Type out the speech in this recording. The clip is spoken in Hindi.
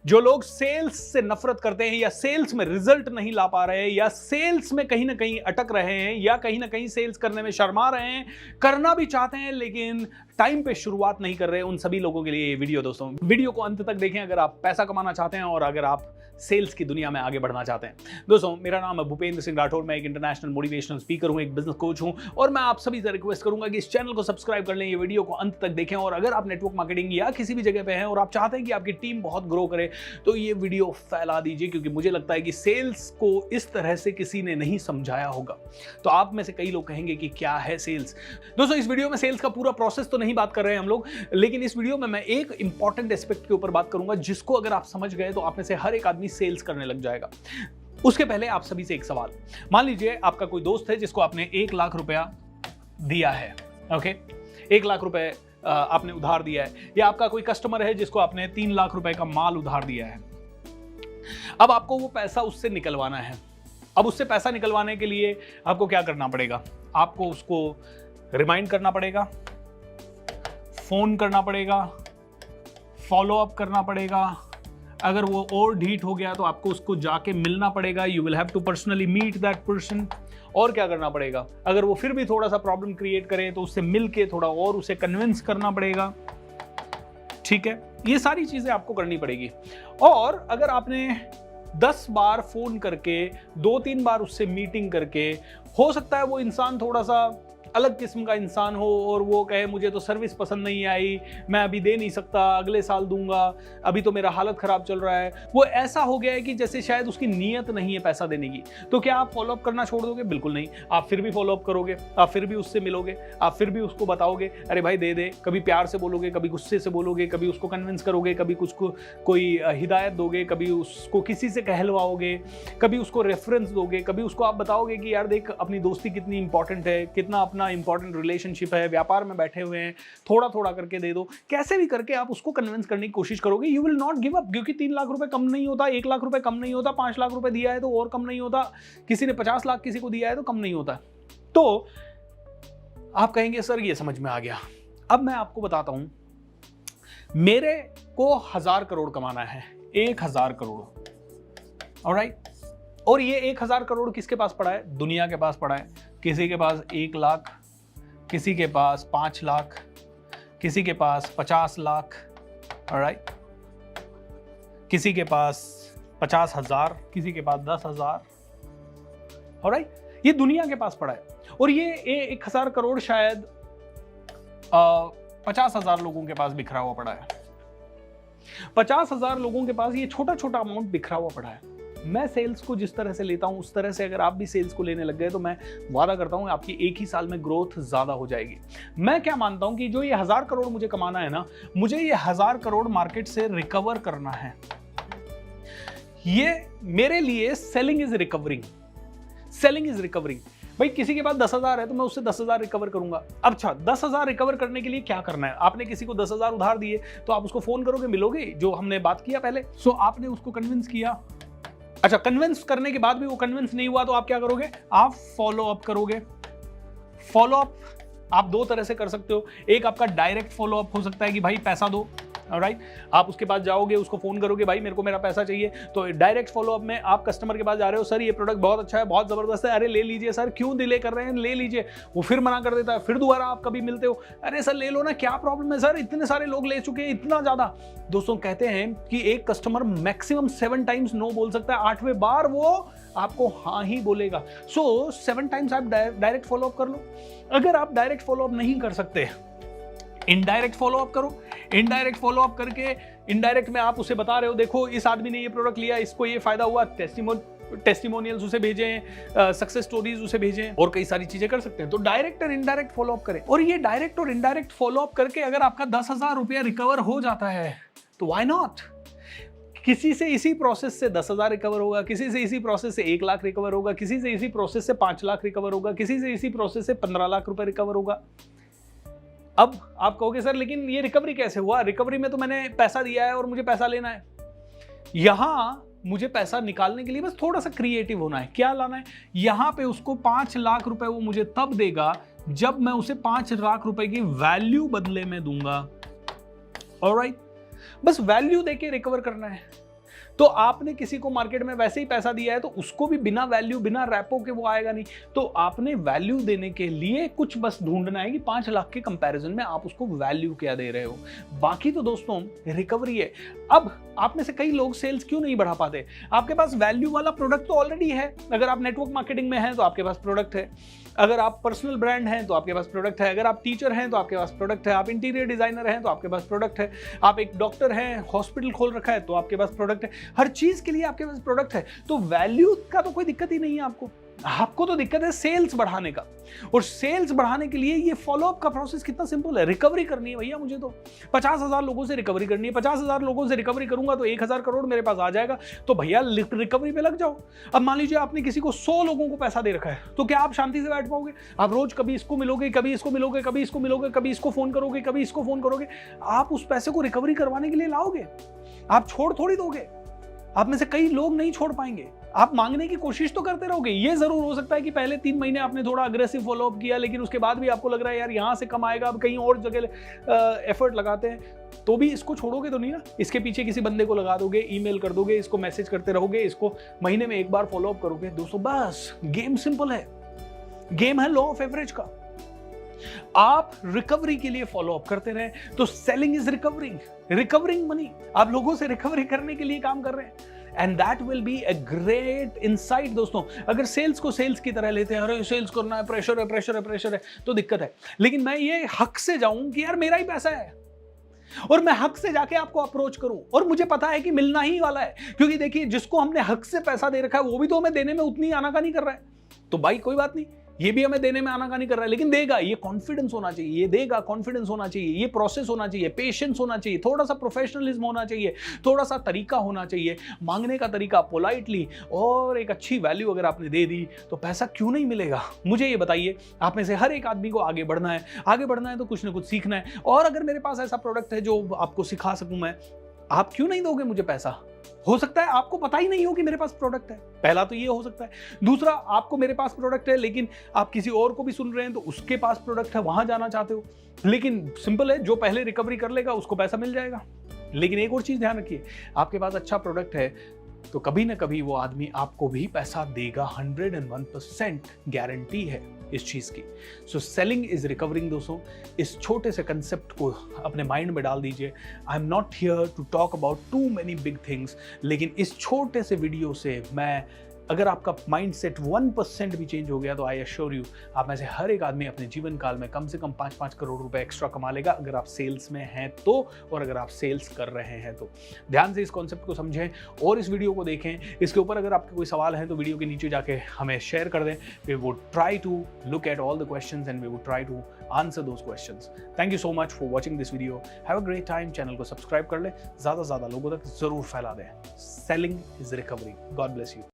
जो लोग सेल्स से नफरत करते हैं या सेल्स में रिजल्ट नहीं ला पा रहे हैं या सेल्स में कहीं ना कहीं अटक रहे हैं या कहीं ना कहीं सेल्स करने में शर्मा रहे हैं, करना भी चाहते हैं लेकिन टाइम पे शुरुआत नहीं कर रहे हैं, उन सभी लोगों के लिए ये वीडियो दोस्तों। वीडियो को अंत तक देखें अगर आप पैसा कमाना चाहते हैं और अगर आप सेल्स की दुनिया में आगे बढ़ना चाहते हैं। दोस्तों मेरा नाम है भूपेंद्र सिंह राठौर, मैं एक इंटरनेशनल मोटिवेशनल स्पीकर हूं, एक बिजनेस कोच हूं और मैं आप सभी से रिक्वेस्ट करूंगा कि इस चैनल को सब्सक्राइब कर लें, ये वीडियो को अंत तक देखें और अगर आप नेटवर्क मार्केटिंग या किसी भी जगह पे हैं और आप चाहते हैं कि आपकी टीम बहुत ग्रो करे तो ये वीडियो फैला दीजिए, क्योंकि मुझे लगता है कि सेल्स को इस तरह से किसी ने नहीं समझाया होगा। तो आप में से कई लोग कहेंगे कि क्या है सेल्स। दोस्तों इस वीडियो में सेल्स का पूरा प्रोसेस तो नहीं बात कर रहे हैं हम लोग, लेकिन इस वीडियो में मैं एक इंपॉर्टेंट एस्पेक्ट के ऊपर बात करूंगा जिसको अगर आप समझ गए तो आप में से हर एक आदमी सेल्स करने लग जाएगा। उसके पहले आप सभी से एक सवाल, मान लीजिए आपका कोई दोस्त है जिसको आपने 1 लाख रुपया दिया है, ओके, 1 लाख रुपए आपने उधार दिया है, या आपका कोई कस्टमर है जिसको आपने 3 लाख रुपए का माल उधार दिया है। अब आपको वो पैसा उससे निकलवाना है। अब उससे पैसा निकलवाने के लिए आपको क्या करना पड़ेगा? आपको उसको रिमाइंड करना पड़ेगा, फोन करना पड़ेगा, फॉलो अप करना पड़ेगा। अगर वो और ढीठ हो गया तो आपको उसको जाके मिलना पड़ेगा, you will have to personally meet that person. और क्या करना पड़ेगा? अगर वो फिर भी थोड़ा सा प्रॉब्लम क्रिएट करे तो उससे मिलके थोड़ा और उसे कन्विंस करना पड़ेगा, ठीक है? ये सारी चीजें आपको करनी पड़ेगी। और अगर आपने 10 बार फोन करके 2-3 बार उससे मीटिंग करके, हो सकता है वो इंसान थोड़ा सा अलग किस्म का इंसान हो और वो कहे मुझे तो सर्विस पसंद नहीं आई, मैं अभी दे नहीं सकता, अगले साल दूंगा, अभी तो मेरा हालत खराब चल रहा है। वो ऐसा हो गया है कि जैसे शायद उसकी नीयत नहीं है पैसा देने की। तो क्या आप फॉलोअप करना छोड़ दोगे? बिल्कुल नहीं। आप फिर भी फॉलोअप करोगे, आप फिर भी उससे मिलोगे, आप फिर भी उसको बताओगे अरे भाई दे दे। कभी प्यार से बोलोगे, कभी गुस्से से बोलोगे, कभी उसको कन्विंस करोगे, कभी कुछ को कोई हिदायत दोगे, कभी उसको किसी से कहलवाओगे, कभी उसको रेफरेंस दोगे, कभी उसको आप बताओगे कि यार देख अपनी दोस्ती कितनी इंपॉर्टेंट है, कितना अपना इंपॉर्टेंट रिलेशनशिप है, व्यापार में बैठे हुए हैं, थोड़ा थोड़ा करके दे दो। कैसे भी करके आप उसको कन्विंस करने की कोशिश करोगे। You will not give up, क्योंकि 3 लाख रुपए कम नहीं होता, 1 लाख रुपए कम नहीं होता, 5 लाख रुपए दिया है तो और कम नहीं होता, किसी ने 50 लाख किसी को दिया है तो कम नहीं होता। तो आप कहेंगे सर ये समझ में आ गया। अब मैं आपको बताता हूं, मेरे को 1000 करोड़ कमाना है, 1000 करोड़, ऑलराइट। और ये 1000 करोड़ किसके पास पड़ा है? दुनिया के पास पड़ा है। किसी के पास 1 लाख, किसी के पास 5 लाख, किसी के पास 50 लाख, ऑलराइट, किसी के पास 50,000, किसी के पास 10,000, ऑलराइट। ये दुनिया के पास पड़ा है। और ये 1000 करोड़ शायद 50,000 लोगों के पास बिखरा हुआ पड़ा है। 50,000 लोगों के पास ये छोटा छोटा अमाउंट बिखरा हुआ पड़ा है। मैं सेल्स को जिस तरह से लेता हूं उस तरह से अगर आप भी सेल्स को लेने लग गए तो मैं वादा करता हूं आपकी एक ही साल में ग्रोथ ज्यादा हो जाएगी। मैं क्या मानता हूं कि जो ये 1000 करोड़ मुझे कमाना है ना, मुझे ये 1000 करोड़ मार्केट से रिकवर करना है। ये मेरे लिए selling is recovering, selling is recovering. भाई किसी के पास 10,000 है तो मैं उससे 10,000 रिकवर करूंगा। अब अच्छा 10,000 रिकवर करने के लिए क्या करना है? आपने किसी को 10,000 उधार दिए तो आप उसको फोन करोगे, मिलोगे, जो हमने बात किया पहले। सो आपने उसको कन्विंस किया। अच्छा कन्विंस करने के बाद भी वो कन्विंस नहीं हुआ तो आप क्या करोगे? आप फॉलो अप करोगे। फॉलो अप आप 2 तरह से कर सकते हो। एक आपका डायरेक्ट फॉलो अप हो सकता है कि भाई पैसा दो, ऑलराइट। आप उसके पास जाओगे, उसको फोन करोगे, भाई मेरे को मेरा पैसा चाहिए। तो डायरेक्ट फॉलो अप में आप कस्टमर के पास जा रहे हो, सर ये प्रोडक्ट बहुत अच्छा है, बहुत जबरदस्त है, अरे ले लीजिए सर, क्यों डिले कर रहे हैं, ले लीजिए। वो फिर मना कर देता है, फिर दोबारा आप कभी मिलते हो, अरे सर ले लो ना, क्या प्रॉब्लम है सर, इतने सारे लोग ले चुके हैं, इतना ज्यादा। दोस्तों कहते हैं कि एक कस्टमर मैक्सिमम 7 टाइम्स नो बोल सकता है, 8वें बार वो आपको हाँ ही बोलेगा। सो 7 टाइम्स आप डायरेक्ट फॉलो अप कर लो। अगर आप डायरेक्ट फॉलो अप नहीं कर सकते, इनडायरेक्ट फॉलो अप करो। इनडायरेक्ट फॉलो अप करके इनडायरेक्ट में आप उसे बता रहे हो देखो इस आदमी ने ये प्रोडक्ट लिया, इसको ये फायदा हुआ, टेस्टिमोनियल्स उसे भेजें, सक्सेस स्टोरीज उसे भेजें, और कई सारी चीजें कर सकते हैं। तो डायरेक्ट और इनडायरेक्ट फॉलो अप करें। और ये डायरेक्ट और इनडायरेक्ट फॉलो अप करके अगर आपका 10,000 रुपया रिकवर हो जाता है तो व्हाई नॉट? किसी से इसी प्रोसेस से 10,000 रिकवर होगा, किसी से इसी प्रोसेस से 1 लाख रिकवर होगा, किसी से इसी प्रोसेस से 5 लाख रिकवर होगा, किसी से इसी प्रोसेस से 15 लाख रुपए रिकवर होगा। अब आप कहोगे सर लेकिन ये रिकवरी कैसे हुआ? रिकवरी में तो मैंने पैसा दिया है और मुझे पैसा लेना है। यहां मुझे पैसा निकालने के लिए बस थोड़ा सा क्रिएटिव होना है। क्या लाना है? यहां पे उसको 5 लाख रुपए वो मुझे तब देगा जब मैं उसे 5 लाख रुपए की वैल्यू बदले में दूंगा। ऑलराइट, बस वैल्यू देके रिकवर करना है। तो आपने किसी को मार्केट में वैसे ही पैसा दिया है तो उसको भी बिना वैल्यू, बिना रैपो के वो आएगा नहीं। तो आपने वैल्यू देने के लिए कुछ बस ढूंढना है कि 5 लाख के कंपैरिजन में आप उसको वैल्यू क्या दे रहे हो। बाकी तो दोस्तों रिकवरी है। अब आप में से कई लोग सेल्स क्यों नहीं बढ़ा पाते? आपके पास वैल्यू वाला प्रोडक्ट तो ऑलरेडी है। अगर आप नेटवर्क मार्केटिंग में हैं तो आपके पास प्रोडक्ट है, अगर आप पर्सनल ब्रांड हैं तो आपके पास प्रोडक्ट है, अगर आप टीचर हैं तो आपके पास प्रोडक्ट है, आप इंटीरियर डिजाइनर हैं तो आपके पास प्रोडक्ट है, आप एक डॉक्टर हैं, हॉस्पिटल खोल रखा है तो आपके पास प्रोडक्ट है। हर चीज के लिए आपके पास प्रोडक्ट है। तो वैल्यू का तो कोई दिक्कत ही नहीं है आपको तो दिक्कत है सेल्स बढ़ाने का। और सेल्स बढ़ाने के लिए ये फॉलोअप का प्रोसेस कितना सिंपल है। रिकवरी करनी है भैया, मुझे तो 50,000 लोगों से रिकवरी करनी है। 50,000 लोगों से रिकवरी करूंगा तो 1,000 करोड़ मेरे पास आ जाएगा। तो भैया रिकवरी पे लग जाओ। अब मान लीजिए आपने किसी को 100 लोगों को पैसा दे रखा है, तो क्या आप शांति से बैठ पाओगे? आप रोज कभी इसको मिलोगे, कभी इसको मिलोगे, कभी इसको मिलोगे, कभी इसको फोन करोगे, कभी इसको फोन करोगे। आप उस पैसे को रिकवरी करवाने के लिए लाओगे, आप छोड़ थोड़ी दोगे। आप में से कई लोग नहीं छोड़ पाएंगे। आप मांगने की कोशिश तो करते रहोगे। ये जरूर हो सकता है कि पहले 3 महीने आपने थोड़ा अग्रेसिव फॉलोअप किया, लेकिन उसके बाद भी आपको लग रहा है यार यहां से कम आएगा, अब कहीं और जगह एफर्ट लगाते हैं, तो भी इसको छोड़ोगे तो नहीं ना। इसके पीछे किसी बंदे को लगा दोगे, ईमेल कर दोगे, इसको मैसेज करते रहोगे, इसको महीने में एक बार फॉलोअप करोगे। दोस्तों बस गेम सिंपल है, गेम है लॉ ऑफ एवरेज का। आप रिकवरी के लिए फॉलोअप करते रहे तो सेलिंग इज रिकवरिंग मनी। आप लोगों से रिकवरी करने के लिए काम कर रहे हैं and that will be a great insight. दोस्तों अगर सेल्स को सेल्स की तरह लेते हैं, अरे सेल्स करना है, प्रेशर है तो दिक्कत है। लेकिन मैं ये हक से जाऊं कि यार मेरा ही पैसा है और मैं हक से जाके आपको अप्रोच करूं और मुझे पता है कि मिलना ही वाला है, क्योंकि देखिए जिसको हमने हक से पैसा दे रखा है वो भी तो हमें देने में उतनी आनाकानी कर रहा है। तो भाई कोई बात नहीं, ये भी हमें देने में आनाकानी कर रहा है, लेकिन देगा। ये कॉन्फिडेंस होना चाहिए, ये देगा, कॉन्फिडेंस होना चाहिए, ये प्रोसेस होना चाहिए, पेशेंस होना चाहिए, थोड़ा सा प्रोफेशनलिज्म होना चाहिए, थोड़ा सा तरीका होना चाहिए, मांगने का तरीका पोलाइटली, और एक अच्छी वैल्यू अगर आपने दे दी तो पैसा क्यों नहीं मिलेगा? मुझे ये बताइए, आप में से हर एक आदमी को आगे बढ़ना है तो कुछ ना कुछ सीखना है। और अगर मेरे पास ऐसा प्रोडक्ट है जो आपको सिखा सकूं मैं, आप क्यों नहीं दोगे मुझे पैसा? हो सकता है आपको पता ही नहीं हो कि मेरे पास प्रोडक्ट है, पहला तो ये हो सकता है। दूसरा, आपको मेरे पास प्रोडक्ट है लेकिन आप किसी और को भी सुन रहे हैं तो उसके पास प्रोडक्ट है, वहां जाना चाहते हो। लेकिन सिंपल है, जो पहले रिकवरी कर लेगा उसको पैसा मिल जाएगा। लेकिन एक और चीज ध्यान रखिए, आपके पास अच्छा प्रोडक्ट है तो कभी ना कभी वो आदमी आपको भी पैसा देगा। 101% गारंटी है इस चीज की। So selling is recovering. दोस्तों इस छोटे से कंसेप्ट को अपने माइंड में डाल दीजिए। I am not here to talk about too many big things, लेकिन इस छोटे से वीडियो से मैं, अगर आपका माइंड सेट 1% भी चेंज हो गया तो आई एश्योर यू आप में से हर एक आदमी अपने जीवन काल में कम से कम 5-5 करोड़ रुपए एक्स्ट्रा कमा लेगा, अगर आप सेल्स में हैं तो, और अगर आप सेल्स कर रहे हैं तो। ध्यान से इस कॉन्सेप्ट को समझें और इस वीडियो को देखें। इसके ऊपर अगर आपके कोई सवाल है तो वीडियो के नीचे जाके हमें शेयर कर दें। We would try to look at all the questions and we would try to answer those questions. Thank you so much for watching this video. Have a great time. Channel को सब्सक्राइब कर लें, ज़्यादा से ज़्यादा लोगों तक जरूर फैला दें। Selling is recovery. God bless you.